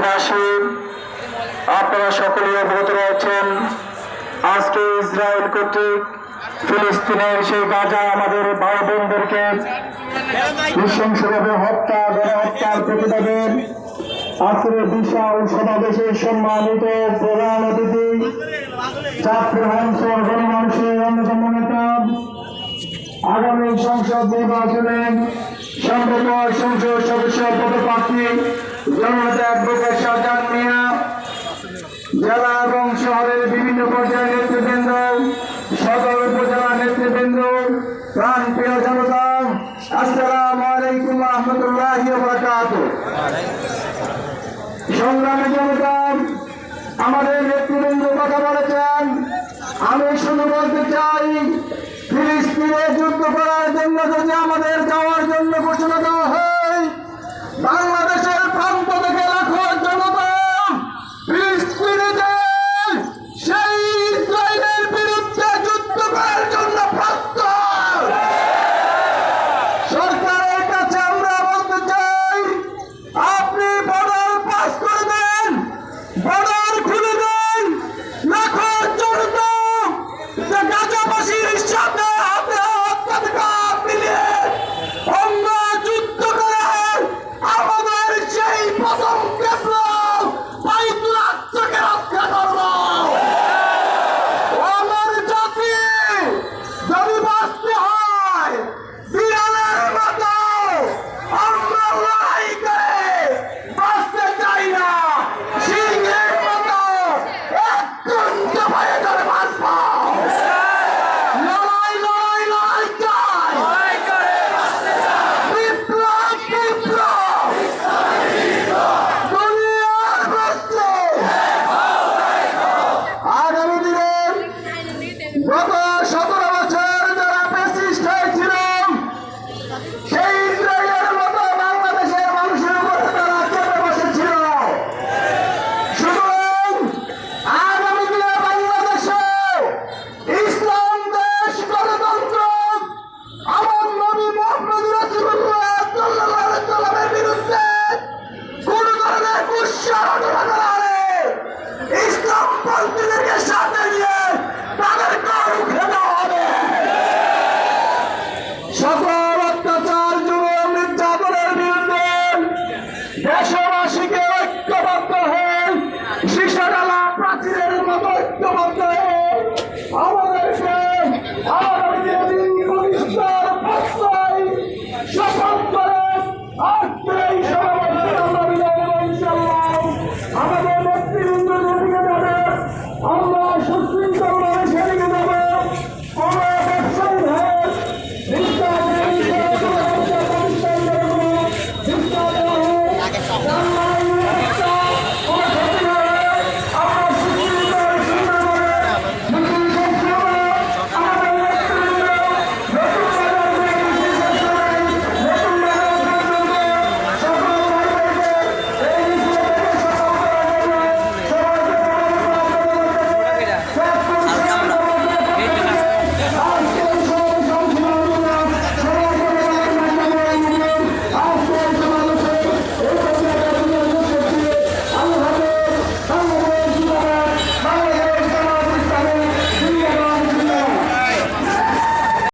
দেশবাসী, আপনারা সকলেই অবগত রয়েছেন আজকে ইসরায়েল কর্তৃক ফিলিস্তিনের সেই গাজা আমাদের ভাই বোনদেরকে নৃশংসভাবে গণহত্যার প্রতিবাদে আজকের বিশাল সমাবেশে সম্মানিত প্রধান অতিথি জাতীয় অঞ্চল গণমানুষের অন্যতম নেতা, আগামী সংসদ নির্বাচনে সম্পর্ক সংসদ সদস্য পদপ্রার্থী জননেতা অ্যাডভোকেট শাহজাহান মিয়া, জেলা এবং শহরের বিভিন্ন পর্যায়ের নেতৃবৃন্দ, সদর উপজেলার নেতৃবৃন্দ, প্রাণ প্রিয় জনতা, আসসালামু আলাইকুম ওয়া রাহমাতুল্লাহি ওয়া বারাকাতুহু। সংগ্রামী জনতা, আমাদের নেতৃবৃন্দ কথা বলেছেন, আমি শুধু বলতে চাই, ফিলিস্তিনে যুদ্ধ করার জন্য যদি আমাদের যাওয়ার জন্য ঘোষণা